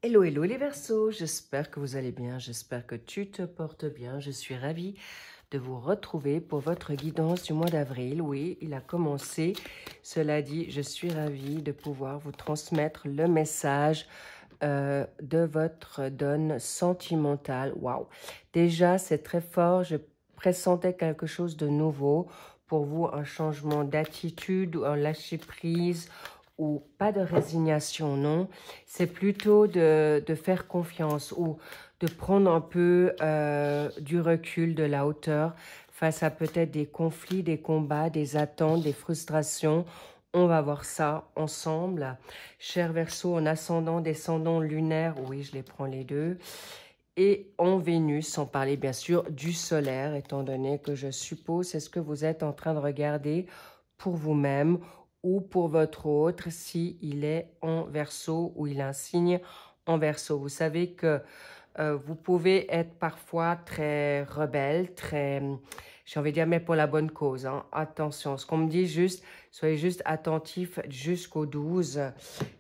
Hello, hello les Verseaux, j'espère que vous allez bien, j'espère que tu te portes bien. Je suis ravie de vous retrouver pour votre guidance du mois d'avril. Oui, il a commencé. Cela dit, je suis ravie de pouvoir vous transmettre le message de votre donne sentimentale. Waouh! Déjà, c'est très fort. Je pressentais quelque chose de nouveau pour vous, un changement d'attitude ou un lâcher-prise ou pas de résignation, non. C'est plutôt de faire confiance ou de prendre un peu du recul, de la hauteur face à peut-être des conflits, des combats, des attentes, des frustrations. On va voir ça ensemble. Cher Verseau, en ascendant, descendant, lunaire, oui, je les prends les deux. Et en Vénus, sans parler bien sûr du solaire, étant donné que je suppose c'est ce que vous êtes en train de regarder pour vous-même ou pour votre autre, si il est en Verseau ou il a un signe en Verseau. Vous savez que vous pouvez être parfois très rebelle, très, j'ai envie de dire, mais pour la bonne cause. Hein. Attention, ce qu'on me dit juste, soyez juste attentifs jusqu'au 12.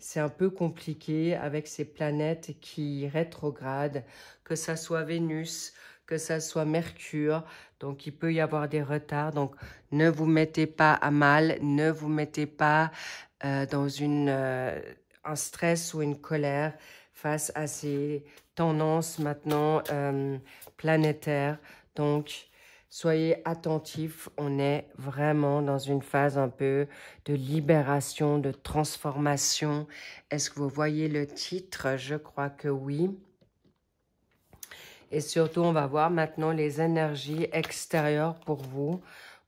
C'est un peu compliqué avec ces planètes qui rétrogradent, que ça soit Vénus, que ça soit Mercure. Donc, il peut y avoir des retards. Donc, ne vous mettez pas à mal, ne vous mettez pas dans un stress ou une colère face à ces tendances maintenant planétaires. Donc, soyez attentifs. On est vraiment dans une phase un peu de libération, de transformation. Est-ce que vous voyez le titre? Je crois que oui. Et surtout, on va voir maintenant les énergies extérieures pour vous.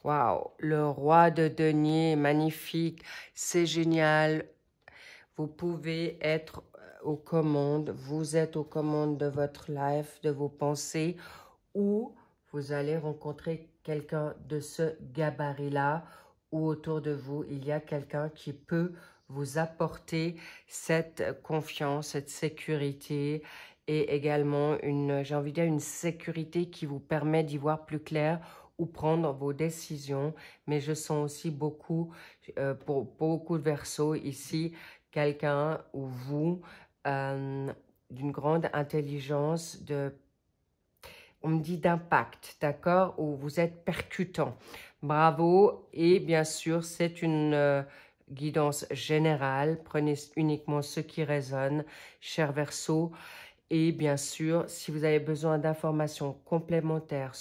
Waouh, le roi de denier, magnifique, c'est génial. Vous pouvez être aux commandes, vous êtes aux commandes de votre life, de vos pensées, ou vous allez rencontrer quelqu'un de ce gabarit-là, ou autour de vous, il y a quelqu'un qui peut vous apporter cette confiance, cette sécurité, et également j'ai envie de dire, une sécurité qui vous permet d'y voir plus clair ou prendre vos décisions. Mais je sens aussi beaucoup, pour beaucoup de Verseaux ici, quelqu'un ou vous, d'une grande intelligence, on me dit d'impact, d'accord, où vous êtes percutant. Bravo, et bien sûr, c'est une guidance générale. Prenez uniquement ce qui résonne, cher Verseau. Et bien sûr, si vous avez besoin d'informations complémentaires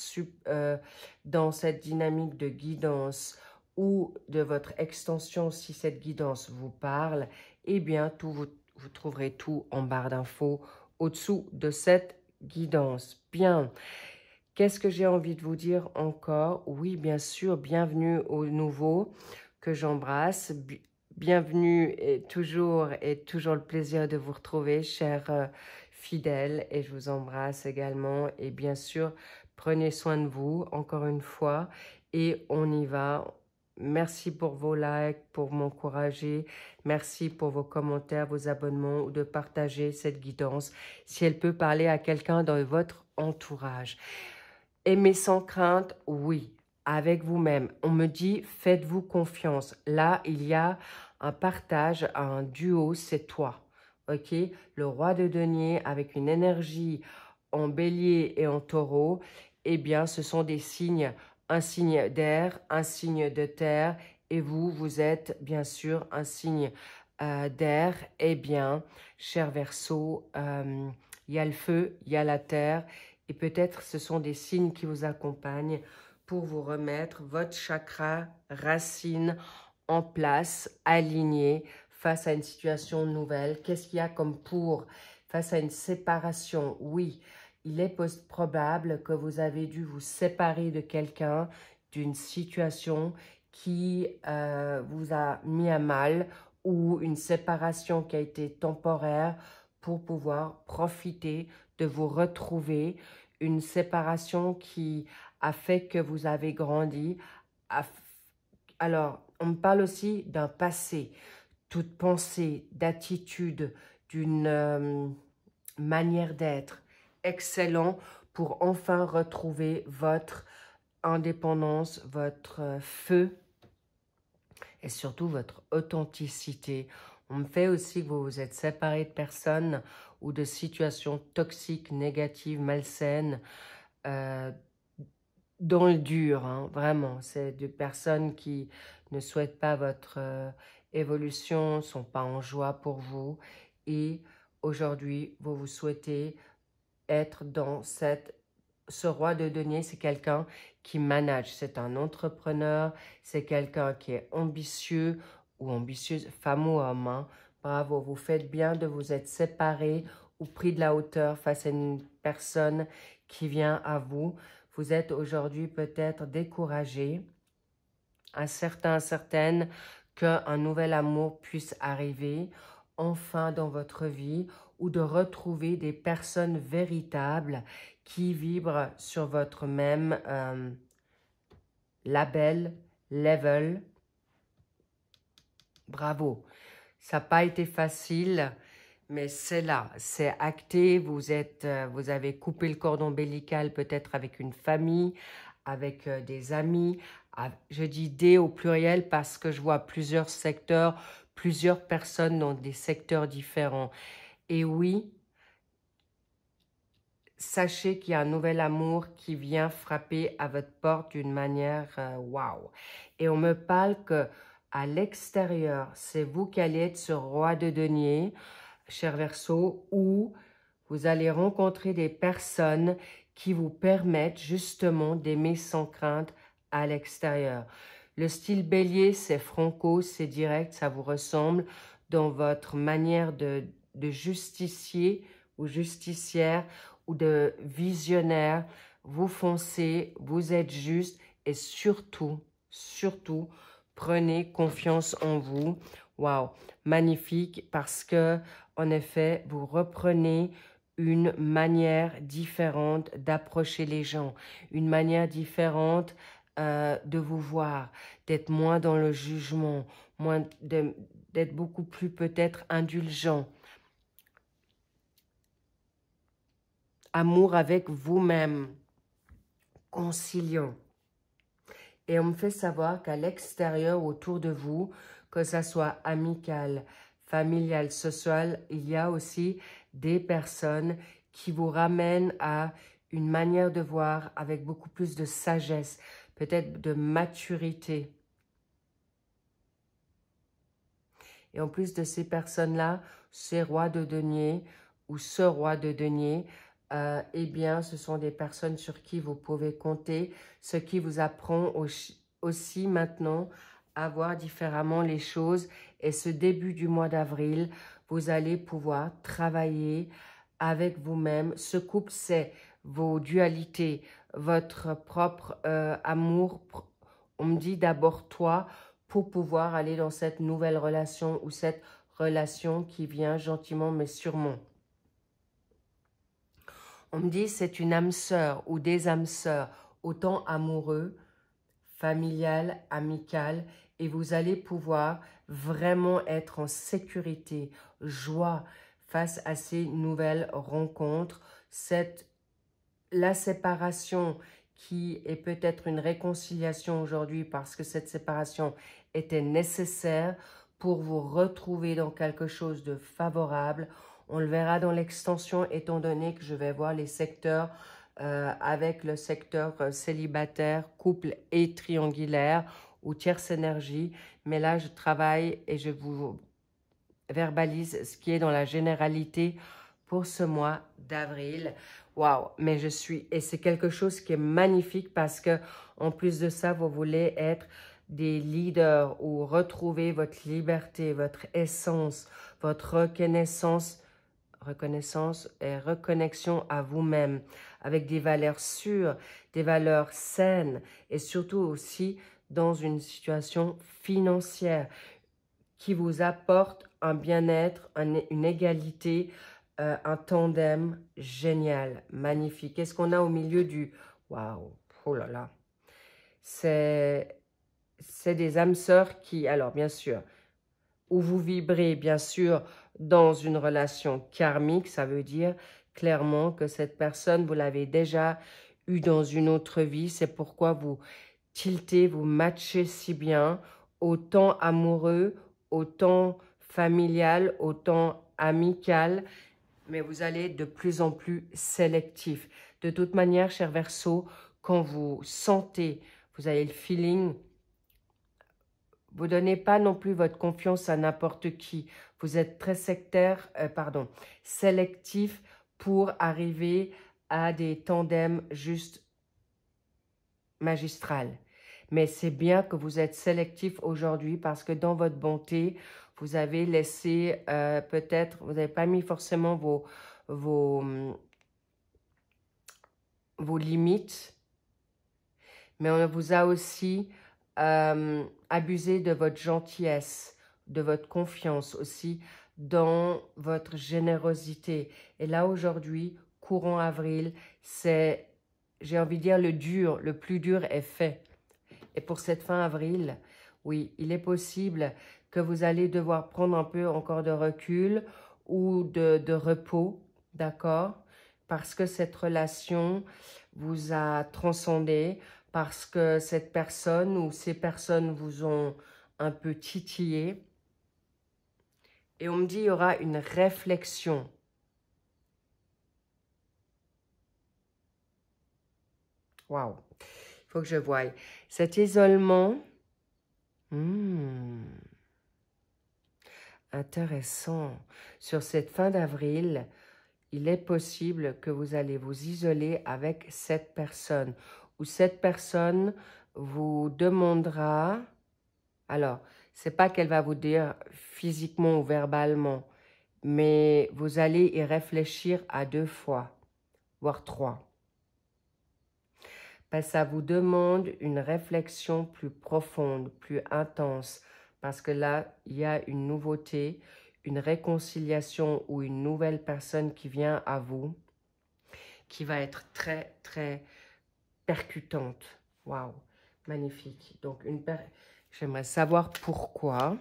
dans cette dynamique de guidance ou de votre extension, si cette guidance vous parle, eh bien, vous trouverez tout en barre d'infos au-dessous de cette guidance. Bien. Qu'est-ce que j'ai envie de vous dire encore? Oui, bien sûr, bienvenue aux nouveaux que j'embrasse. Bienvenue et toujours le plaisir de vous retrouver, chers fidèles, et je vous embrasse également. Et bien sûr, prenez soin de vous, encore une fois, et on y va. Merci pour vos likes, pour m'encourager. Merci pour vos commentaires, vos abonnements ou de partager cette guidance si elle peut parler à quelqu'un dans votre entourage. Aimer sans crainte, oui, avec vous-même. On me dit, faites-vous confiance. Là, il y a un partage, un duo, c'est toi. Ok? Le roi de denier avec une énergie en bélier et en taureau, eh bien, ce sont des signes, un signe d'air, un signe de terre, et vous, vous êtes bien sûr un signe d'air. Eh bien, cher Verseau, il y a le feu, il y a la terre, et peut-être ce sont des signes qui vous accompagnent pour vous remettre votre chakra racine en place, aligné face à une situation nouvelle. Qu'est-ce qu'il y a comme pour face à une séparation? Oui, il est probable que vous avez dû vous séparer de quelqu'un, d'une situation qui vous a mis à mal ou une séparation qui a été temporaire pour pouvoir profiter de vous retrouver, une séparation qui a fait que vous avez grandi. Alors, on me parle aussi d'un passé, toute pensée, d'attitude, d'une manière d'être excellent pour enfin retrouver votre indépendance, votre feu et surtout votre authenticité. On me fait aussi que vous vous êtes séparé de personnes ou de situations toxiques, négatives, malsaines, dans le dur, hein, vraiment. C'est des personnes qui ne souhaitent pas votre évolution, ne sont pas en joie pour vous. Et aujourd'hui, vous vous souhaitez être dans ce roi de denier, c'est quelqu'un qui manage, c'est un entrepreneur, c'est quelqu'un qui est ambitieux ou ambitieuse, femme ou homme. Hein. Bravo, vous faites bien de vous être séparés ou pris de la hauteur face à une personne qui vient à vous. Vous êtes aujourd'hui peut-être découragé, certaine, qu'un nouvel amour puisse arriver enfin dans votre vie ou de retrouver des personnes véritables qui vibrent sur votre même label, level. Bravo. Ça n'a pas été facile, mais c'est là, c'est acté. Vous avez coupé le cordon ombilical peut-être avec une famille, avec des amis. Je dis des au pluriel parce que je vois plusieurs secteurs, plusieurs personnes dans des secteurs différents. Et oui, sachez qu'il y a un nouvel amour qui vient frapper à votre porte d'une manière waouh. Et on me parle que à l'extérieur, c'est vous qui allez être ce roi de denier, cher Verseau, où vous allez rencontrer des personnes qui vous permettent justement d'aimer sans crainte à l'extérieur. Le style bélier, c'est franco, c'est direct, ça vous ressemble dans votre manière de justicier ou justicière ou de visionnaire. Vous foncez, vous êtes juste et surtout, prenez confiance en vous. Waouh, magnifique parce que, en effet, vous reprenez une manière différente d'approcher les gens, une manière différente de vous voir, d'être moins dans le jugement, d'être beaucoup plus peut-être indulgent. Amour avec vous-même, conciliant. Et on me fait savoir qu'à l'extérieur, autour de vous, que ça soit amical, familial, social, il y a aussi des personnes qui vous ramènent à une manière de voir avec beaucoup plus de sagesse, peut-être de maturité. Et en plus de ces personnes-là, ces rois de denier ou ce roi de denier, eh bien, ce sont des personnes sur qui vous pouvez compter, ce qui vous apprend aussi maintenant à voir différemment les choses. Et ce début du mois d'avril, vous allez pouvoir travailler avec vous-même. Ce couple, c'est vos dualités, votre propre amour. On me dit d'abord toi, pour pouvoir aller dans cette nouvelle relation ou cette relation qui vient gentiment mais sûrement. On me dit c'est une âme sœur ou des âmes sœurs, autant amoureux, familial, amical, et vous allez pouvoir vraiment être en sécurité, joie face à ces nouvelles rencontres. La séparation qui est peut-être une réconciliation aujourd'hui parce que cette séparation était nécessaire pour vous retrouver dans quelque chose de favorable. On le verra dans l'extension étant donné que je vais voir les secteurs avec le secteur célibataire, couple et triangulaire ou tierce énergie. Mais là, je travaille et je vous verbalise ce qui est dans la généralité pour ce mois d'avril. Waouh, mais et c'est quelque chose qui est magnifique parce que en plus de ça, vous voulez être des leaders ou retrouver votre liberté, votre essence, votre reconnaissance et reconnexion à vous-même avec des valeurs sûres, des valeurs saines et surtout aussi dans une situation financière qui vous apporte un bien-être, une égalité, un tandem génial, magnifique. Qu'est-ce qu'on a au milieu du... Waouh, oh là là. C'est des âmes sœurs qui, alors bien sûr, où vous vibrez bien sûr dans une relation karmique, ça veut dire clairement que cette personne, vous l'avez déjà eue dans une autre vie. C'est pourquoi vous tiltez, vous matchez si bien, autant amoureux, autant familial, autant amical, mais vous allez être de plus en plus sélectif. De toute manière, cher Verseau, quand vous sentez, vous avez le feeling, vous ne donnez pas non plus votre confiance à n'importe qui. Vous êtes très sélectif pour arriver à des tandems juste magistrales. Mais c'est bien que vous êtes sélectif aujourd'hui parce que dans votre bonté, vous avez laissé peut-être, vous n'avez pas mis forcément vos limites, mais on vous a aussi abusé de votre gentillesse, de votre confiance aussi, dans votre générosité. Et là, aujourd'hui, courant avril, c'est, j'ai envie de dire, le plus dur est fait. Et pour cette fin avril, oui, il est possible que vous allez devoir prendre un peu encore de recul ou de repos, d'accord? Parce que cette relation vous a transcendé, parce que cette personne ou ces personnes vous ont un peu titillé. Et on me dit qu'il y aura une réflexion. Waouh! Il faut que je voie. Cet isolement, intéressant. Sur cette fin d'avril, il est possible que vous allez vous isoler avec cette personne. Ou cette personne vous demandera... Alors, c'est pas qu'elle va vous dire physiquement ou verbalement, mais vous allez y réfléchir à 2 fois, voire 3. Parce que ça vous demande une réflexion plus profonde, plus intense, parce que là, il y a une nouveauté, une réconciliation ou une nouvelle personne qui vient à vous, qui va être très, très percutante. Waouh, magnifique. Donc, j'aimerais savoir pourquoi.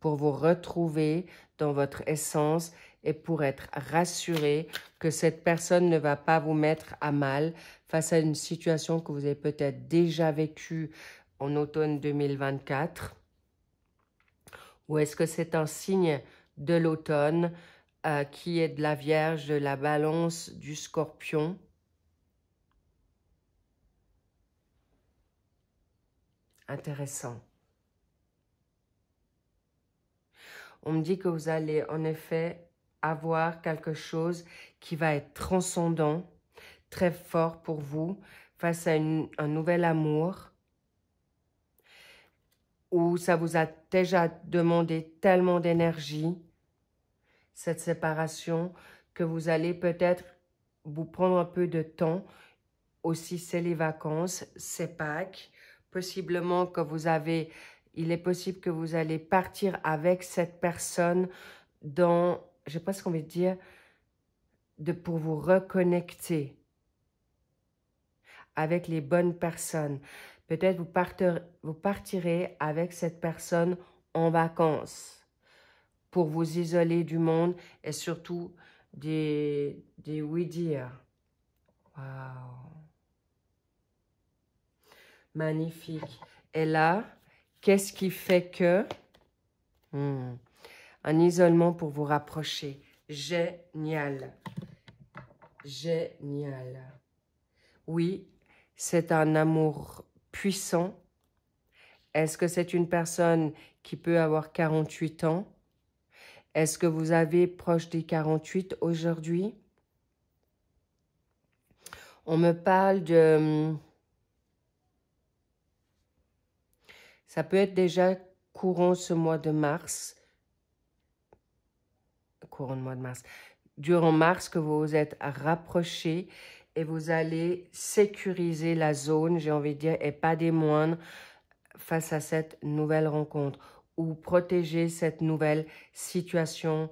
Pour vous retrouver dans votre essence et pour être rassuré que cette personne ne va pas vous mettre à mal face à une situation que vous avez peut-être déjà vécue en automne 2024. Ou est-ce que c'est un signe de l'automne qui est de la Vierge, de la Balance, du Scorpion? Intéressant. On me dit que vous allez en effet avoir quelque chose qui va être transcendant, très fort pour vous, face à un nouvel amour, où ça vous a déjà demandé tellement d'énergie, cette séparation, que vous allez peut-être vous prendre un peu de temps. Aussi, c'est les vacances, c'est Pâques. Possiblement que il est possible que vous allez partir avec cette personne dans, je ne sais pas ce qu'on veut dire, pour vous reconnecter avec les bonnes personnes. Peut-être vous partirez avec cette personne en vacances pour vous isoler du monde et surtout des oui-dire. Waouh! Magnifique. Et là, qu'est-ce qui fait que... un isolement pour vous rapprocher. Génial. Génial. Oui, c'est un amour puissant. Est-ce que c'est une personne qui peut avoir 48 ans? Est-ce que vous avez proche des 48 aujourd'hui? On me parle de... Ça peut être déjà courant ce mois de mars. Courant du mois de mars. Durant mars que vous vous êtes rapprochés et vous allez sécuriser la zone, j'ai envie de dire, et pas des moindres, face à cette nouvelle rencontre ou protéger cette nouvelle situation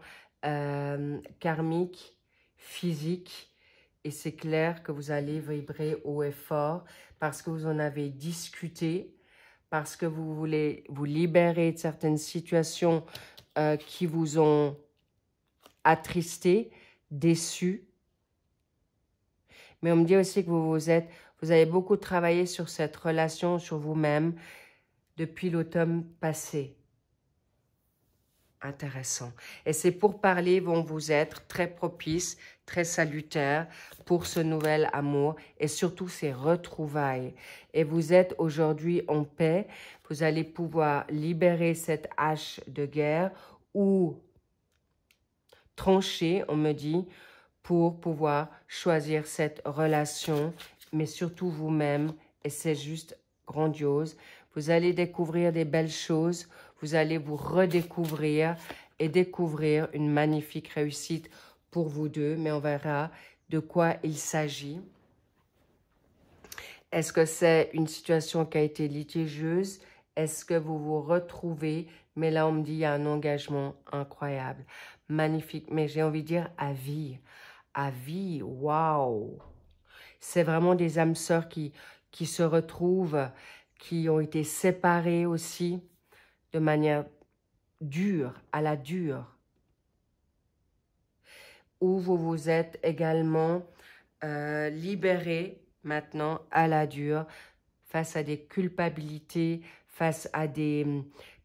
karmique, physique. Et c'est clair que vous allez vibrer haut et fort parce que vous en avez discuté, parce que vous voulez vous libérer de certaines situations qui vous ont attristé, déçu. Mais on me dit aussi que vous avez beaucoup travaillé sur cette relation, sur vous-même, depuis l'automne passé. Intéressant. Et ces pourparlers vont vous être très propices, très salutaires pour ce nouvel amour et surtout ces retrouvailles. Et vous êtes aujourd'hui en paix. Vous allez pouvoir libérer cette hache de guerre ou trancher, on me dit, pour pouvoir choisir cette relation, mais surtout vous-même. Et c'est juste grandiose. Vous allez découvrir des belles choses. Vous allez vous redécouvrir et découvrir une magnifique réussite pour vous deux. Mais on verra de quoi il s'agit. Est-ce que c'est une situation qui a été litigieuse? Est-ce que vous vous retrouvez? Mais là, on me dit il y a un engagement incroyable, magnifique. Mais j'ai envie de dire à vie. À vie, waouh! C'est vraiment des âmes sœurs qui se retrouvent, qui ont été séparées aussi de manière dure, à la dure. Où vous vous êtes également libérés maintenant à la dure face à des culpabilités, face à des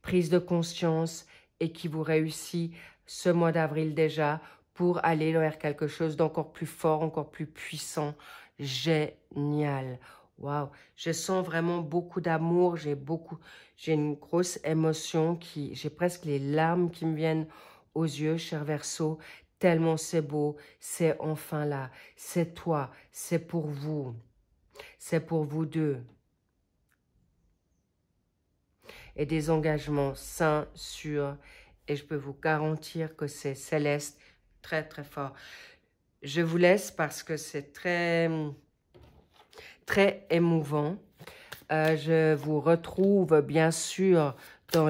prises de conscience et qui vous réussit ce mois d'avril déjà pour aller vers quelque chose d'encore plus fort, encore plus puissant. Génial. Waouh. Je sens vraiment beaucoup d'amour, j'ai une grosse émotion j'ai presque les larmes qui me viennent aux yeux, cher Verseau. Tellement c'est beau, c'est enfin là, c'est toi, c'est pour vous deux. Et des engagements sains, sûrs, et je peux vous garantir que c'est céleste, très très fort. Je vous laisse parce que c'est très émouvant. Je vous retrouve bien sûr dans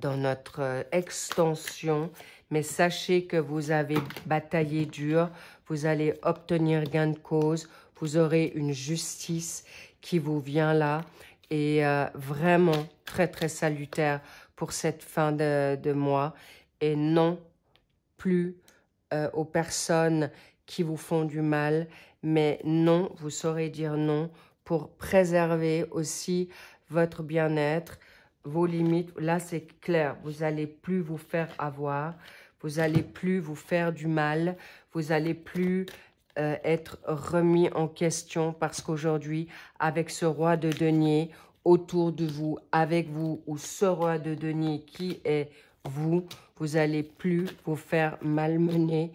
notre extension, mais sachez que vous avez bataillé dur, vous allez obtenir gain de cause, vous aurez une justice qui vous vient là, et vraiment très très salutaire pour cette fin de mois, et non plus aux personnes qui vous font du mal, mais non, vous saurez dire non pour préserver aussi votre bien-être, vos limites. Là, c'est clair, vous n'allez plus vous faire avoir, vous n'allez plus vous faire du mal, vous n'allez plus être remis en question parce qu'aujourd'hui, avec ce roi de denier autour de vous, avec vous, ou ce roi de denier qui est vous, vous n'allez plus vous faire malmener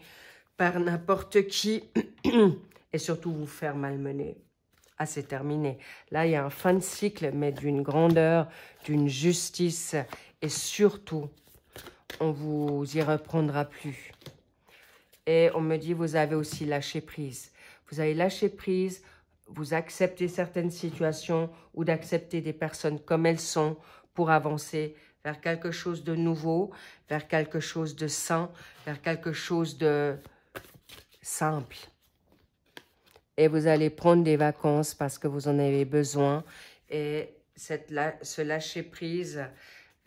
par n'importe qui et surtout vous faire malmener. Ah, c'est terminé. Là, il y a un fin de cycle, mais d'une grandeur, d'une justice et surtout, on vous y reprendra plus. Et on me dit, vous avez aussi lâché prise. Vous avez lâché prise, vous acceptez certaines situations ou d'accepter des personnes comme elles sont pour avancer vers quelque chose de nouveau, vers quelque chose de sain, vers quelque chose de simple. Et vous allez prendre des vacances parce que vous en avez besoin. Et ce lâcher-prise,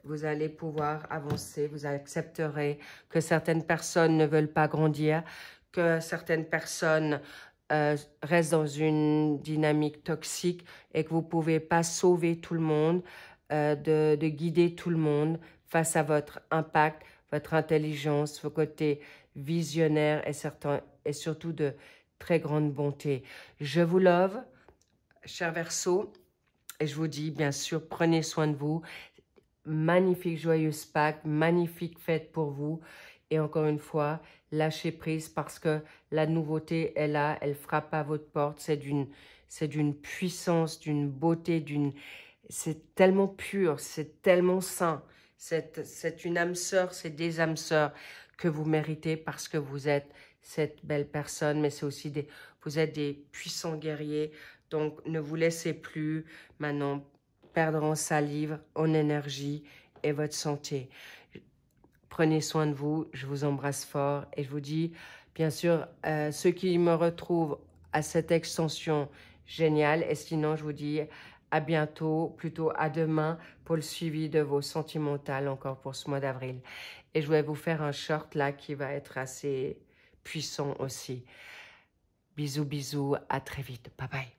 vous allez pouvoir avancer. Vous accepterez que certaines personnes ne veulent pas grandir, que certaines personnes restent dans une dynamique toxique et que vous ne pouvez pas sauver tout le monde, de guider tout le monde face à votre impact, votre intelligence, vos côtés visionnaires et surtout de très grande bonté. Je vous love, cher Verseau, et je vous dis, bien sûr, prenez soin de vous. Magnifique, joyeuse Pâques, magnifique fête pour vous. Et encore une fois, lâchez prise parce que la nouveauté est là, elle frappe à votre porte. C'est d'une puissance, d'une beauté, c'est tellement pur, c'est tellement sain. C'est une âme sœur, c'est des âmes sœurs que vous méritez parce que vous êtes cette belle personne, mais c'est aussi vous êtes des puissants guerriers. Donc, ne vous laissez plus maintenant perdre en salive, en énergie et votre santé. Prenez soin de vous, je vous embrasse fort et je vous dis, bien sûr, ceux qui me retrouvent à cette extension géniale, et sinon, je vous dis à bientôt, plutôt à demain pour le suivi de vos sentimentales encore pour ce mois d'avril. Et je vais vous faire un short là qui va être assez puissant aussi. Bisous, bisous, à très vite. Bye bye.